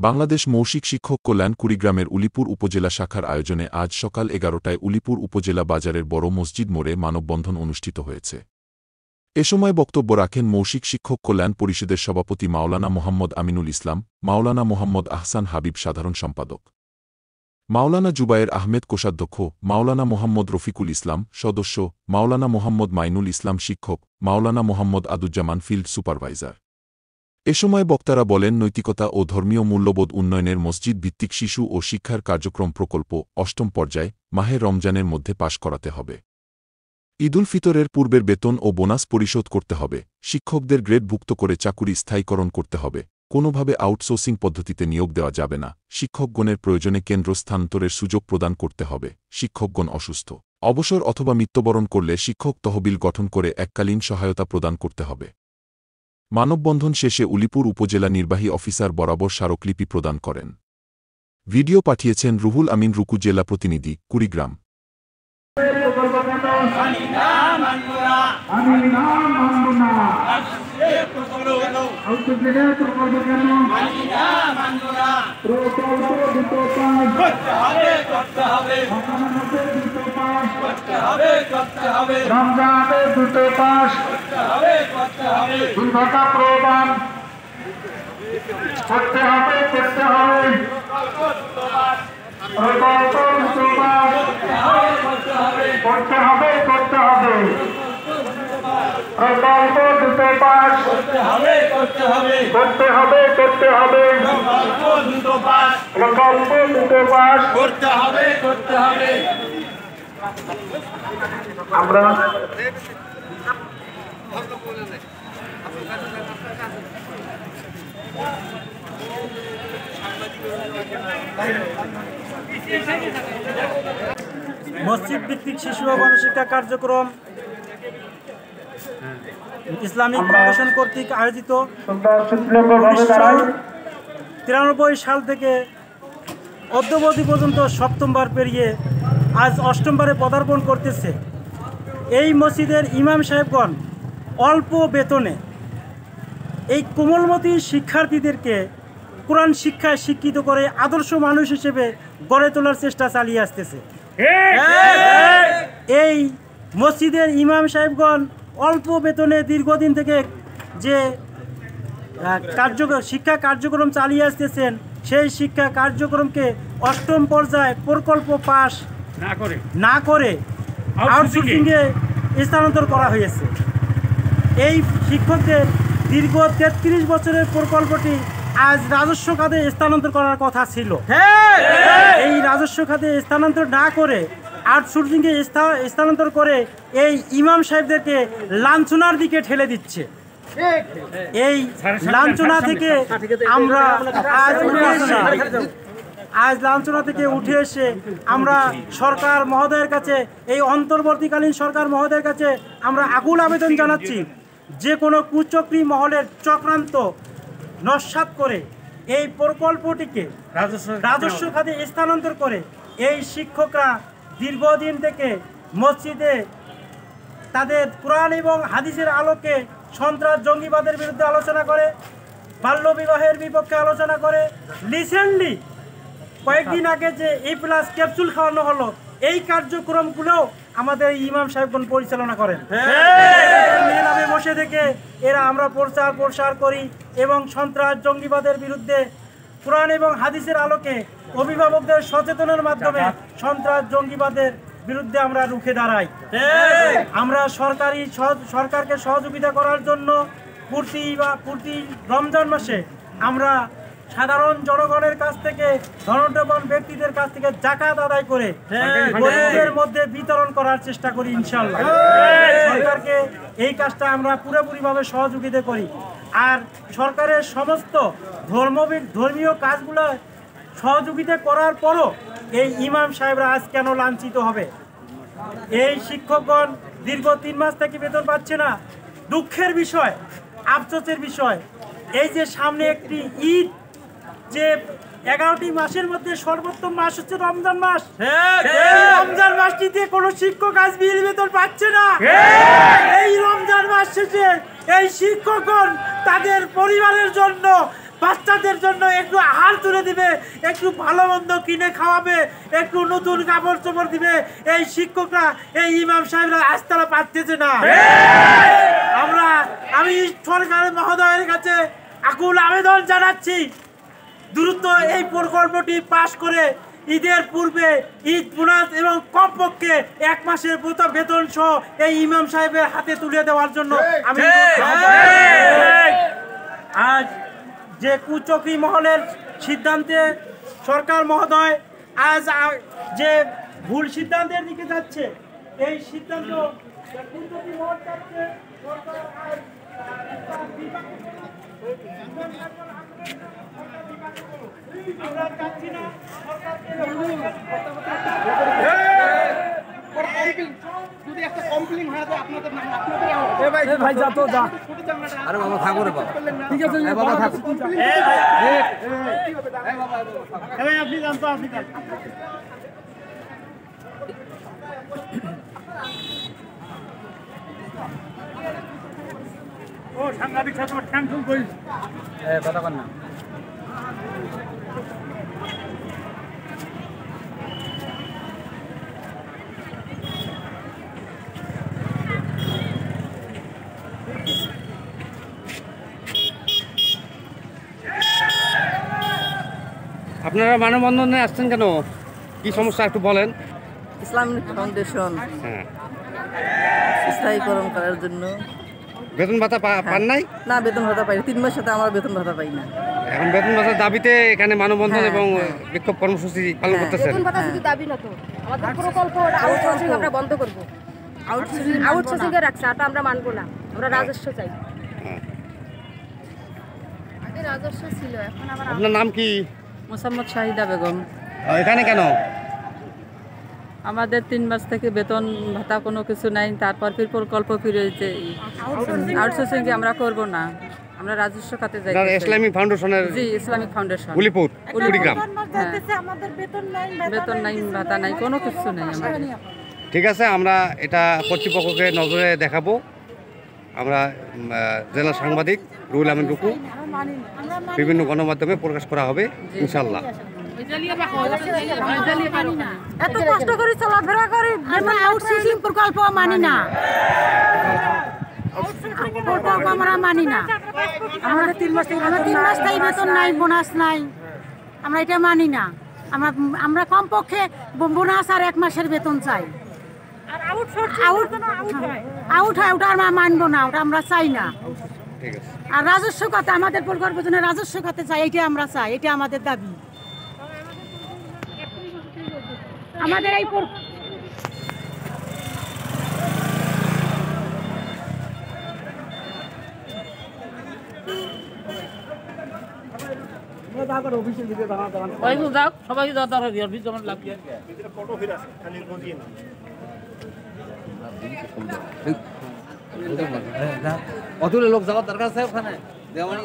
বাংলাদেশ মৌখিক শিক্ষক কল্যাণ কুড়িগ্রামের উলিপুর উপজেলা শাখার আয়োজনে আজ সকাল ১১টায় উলিপুর উপজেলা বাজারের বড় মসজিদ মোড়ে মানববন্ধন অনুষ্ঠিত হয়েছে। এ সময় বক্তব্য রাখেন মৌখিক শিক্ষক কল্যাণ পরিষদের সভাপতি মাওলানা মোহাম্মদ আমিনুল ইসলাম, মাওলানা মোহাম্মদ আহসান হাবিব সাধারণ সম্পাদক, মাওলানা জুবায়ের আহমেদ কোষাধ্যক্ষ, মাওলানা মোহাম্মদ রফিকুল ইসলাম সদস্য, মাওলানা মোহাম্মদ মাইনুল ইসলাম শিক্ষক, মাওলানা মোহাম্মদ আদুজ্জামান ফিল্ড সুপারভাইজার। এ সময় বক্তারা বলেন, নৈতিকতা ও ধর্মীয় মূল্যবোধ উন্নয়নের মসজিদ ভিত্তিক শিশু ও শিক্ষার কার্যক্রম প্রকল্প ৮ম পর্যায়ে মাহে রমজানের মধ্যে পাশ করাতে হবে। ঈদুল ফিতরের পূর্বের বেতন ও বোনাস পরিশোধ করতে হবে। শিক্ষকদের গ্রেডভুক্ত করে চাকুরি স্থায়ীকরণ করতে হবে। কোনোভাবে আউটসোর্সিং পদ্ধতিতে নিয়োগ দেওয়া যাবে না। শিক্ষকগণের প্রয়োজনে কেন্দ্র স্থানান্তরের সুযোগ প্রদান করতে হবে। শিক্ষকগণ অসুস্থ, অবসর অথবা মৃত্যুবরণ করলে শিক্ষক তহবিল গঠন করে এককালীন সহায়তা প্রদান করতে হবে। মানববন্ধন শেষে উলিপুর উপজেলা নির্বাহী অফিসার বরাবর স্মারকলিপি প্রদান করেন। ভিডিও পাঠিয়েছেন রুহুল আমিন রুকু, জেলা প্রতিনিধি, কুড়িগ্রাম। রমজানের দুটো পাস দুর্ঘটনা প্রদান করতে হবে প্রকল্প করতে হবে প্রকল্প দুটো পাস করতে হবে প্রকল্প দুটো পাস করতে হবে। আমরা মসজিদ ভিত্তিক শিশু ও গণশিক্ষা কার্যক্রম ইসলামিক ফাউন্ডেশন কর্তৃক আয়োজিত 1993 সাল থেকে অদ্যাবধি পর্যন্ত ৭ম বার পেরিয়ে আজ ৮ম বারে পদার্পণ করতেছে। এই মসজিদের ইমাম সাহেবগণ অল্প বেতনে এই কোমলমতি শিক্ষার্থীদেরকে কোরআন শিক্ষায় শিক্ষিত করে আদর্শ মানুষ হিসেবে গড়ে তোলার চেষ্টা চালিয়ে আসতেছে। এই মসজিদের ইমাম সাহেবগণ অল্প বেতনে দীর্ঘদিন থেকে যে শিক্ষা কার্যক্রম চালিয়ে আসতেছেন, সেই শিক্ষা কার্যক্রমকে ৮ম পর্যায়ে প্রকল্প পাস না করে আউটসোর্সিংয়ে স্থানান্তর করা হয়েছে। এই শিক্ষকদের দীর্ঘ ৩৩ বছরের প্রকল্পটি আজ রাজস্ব খাতে স্থানান্তর করার কথা ছিল। এই রাজস্ব খাতে স্থানান্তর না করে আউটসোর্সিংয়ে স্থানান্তর করে এই ইমাম সাহেবদেরকে লাঞ্ছনার দিকে ঠেলে দিচ্ছে। এই লাঞ্ছনা থেকে আমরা লাঞ্ছনা থেকে উঠে এসে আমরা সরকার মহোদয়ের কাছে, এই অন্তর্বর্তীকালীন সরকার মহোদয়ের কাছে আমরা আকুল আবেদন জানাচ্ছি, যে কোনো কুচক্রী মহলের চক্রান্ত নস্যাৎ করে এই প্রকল্পটিকে রাজস্ব খাতে স্থানান্তর করে এই শিক্ষকরা দীর্ঘদিন থেকে মসজিদে তাদের কোরআন এবং হাদিসের আলোকে সন্ত্রাস জঙ্গিবাদের বিরুদ্ধে আলোচনা করে, বাল্যবিবাহের বিপক্ষে আলোচনা করে। রিসেন্টলি কয়েকদিন আগে যে E+ ক্যাপসুল খাওয়ানো হলো, এই কার্যক্রমগুলোও আমাদের ইমাম সাহেবগণ পরিচালনা করেন। মেহরাবে বসে থেকে এরা আমরা প্রচার করি এবং সন্ত্রাস জঙ্গিবাদের বিরুদ্ধে কোরআন এবং হাদিসের আলোকে অভিভাবকদের সচেতনের মাধ্যমে সন্ত্রাস জঙ্গিবাদের বিরুদ্ধে আমরা রুখে দাঁড়াই। আমরা সরকারকে সহযোগিতা করার জন্য প্রতি রমজান মাসে আমরা সাধারণ জনগণের কাছ থেকে, ধনঢ্যবান ব্যক্তিদের কাছ থেকে যাকাত আদায় করে গরিবদের মধ্যে বিতরণ করার চেষ্টা করি ইনশাআল্লাহ। সরকারকে এই কাজটা আমরা পুরোপুরিভাবে সহযোগিতা করি। আর সরকারের সমস্ত ধর্মীয় কাজগুলো সহযোগিতা করার পরও এই ইমাম সাহেবরা আজ কেন লাঞ্ছিত হবে? এই শিক্ষকগণ দীর্ঘ ৩ মাস থেকে বেতন পাচ্ছে না। দুঃখের বিষয়, আফসোসের বিষয়, এই যে সামনে একটি ঈদ, যে 11টি মাসের মধ্যে সর্বোত্তম মাস হচ্ছে রমজান মাস। রমজান মাসটিতে কোনো শিক্ষক আজ বেতন পাচ্ছে না। এই রমজান মাস শেষে এই শিক্ষকগণ তাদের পরিবারের জন্য বাচ্চাদের জন্য একটু আহার তুলে দিবে, একটু ভালো মন্দ কিনে খাওয়াবে, একটু নতুন কাপড় চোপড় দিবে, এই শিক্ষকরা, এই ইমাম সাহেবরা আজ তারা পারতেছে না। আমি সরকার মহোদয়ের কাছে আকুল আবেদন জানাচ্ছি, দ্রুত এই প্রকল্পটি পাশ করে ঈদের পূর্বে ঈদ বোনাস এবং কমপক্ষে 1 মাসের বেতন সহ এই ইমাম সাহেবের হাতে তুলে দেওয়ার জন্য আমি আজ যে কুচক্রী মহলের সিদ্ধান্তে সরকার মহোদয় আজ যে ভুল সিদ্ধান্তের দিকে যাচ্ছে, এই সিদ্ধান্ত কুচক্রী মহল যাচ্ছে, সরকার আজ আমরা চাচ্ছি না যদি একটা কমপ্লেইন হয় আপনাদের ভাই যা তো যা। আরে বাবা থাকো রে বাবা, ঠিক আছে বাবা থাকো। আপনি জানতো, আপনি ও সাংবাদিক সাথে ট্যাংশন করিস কথা কর না। আপনারা মানববন্ধনে আসছেন কেন? কি সমস্যা একটু বলেন। ইসলামিক ফাউন্ডেশন হ্যাঁ, স্থায়ীকরণ করার জন্য। বেতন ভাতা পান নাই? না, বেতন ভাতা পাই 3 মাস সাথে আমার বেতন ভাতা পাই না। এখন বেতন ভাতার দাবিতে এখানে মানববন্ধন হ্যাঁ, এবং হ্যাঁ। বিক্ষোভ কর্মসূচি পালন হ্যাঁ। করতেছেন। বেতন ভাতা শুধু দাবি না তো, আমাদের প্রকল্প আউটসোর্সিং আমরা বন্ধ করব। আউটসোর্সিং এ রাখছে, এটা আমরা মানবো না। আমরা রাজস্ব চাই। হ্যাঁ। আগে রাজস্ব ছিল, এখন আবার আপনার নাম কি? মোসাম্মদ শাহিদা বেগম। এখানে কেন? আমাদের 3 মাস থেকে বেতন ভাতা কোনো কিছু নাই, তারপর ফির প্রকল্প ফিরেছে। আউটসোর্সিং আমরা করব না, আমরা রাজস্ব খাতে যাই। ইসলামিক ফাউন্ডেশনের? জি, ইসলামিক ফাউন্ডেশন, উলিপুর কুড়িগ্রাম। বেতন নাই, ভাতা নাই, কোনো কিছু নাই আমাদের। ঠিক আছে, আমরা এটা কর্তৃপক্ষকে নজরে দেখাবো। আমরা জেলা সাংবাদিক রুহুল আমিন রুকু, বিভিন্ন গণমাধ্যমে প্রকাশ করা হবে ইনশাল্লাহ। এত কষ্ট করে চলাফেরা করি, আমরা আউটসোর্সিং প্রকল্প মানি না। প্রকল্প আমরা মানি না। আমাদের 3 মাস থেকে বেতন নাই, বোনাস নাই, আমরা এটা মানি না। আমরা কমপক্ষে বোনাস আর 1 মাসের বেতন চাই। আউট হয়, ওটা আমরা মানবো না, ওটা আমরা চাই না। ঠিক আছে। আর রাজস্ব খাতে, আমাদের প্রকল্পের জন্য রাজস্ব খাতে চাই, এটা আমরা চাই, এটা আমাদের দাবি। আমাদের এই সবাই লাগিয়ে অতুলে লোক যাওয়ার দরকার আছে ওখানে দেওয়ানি।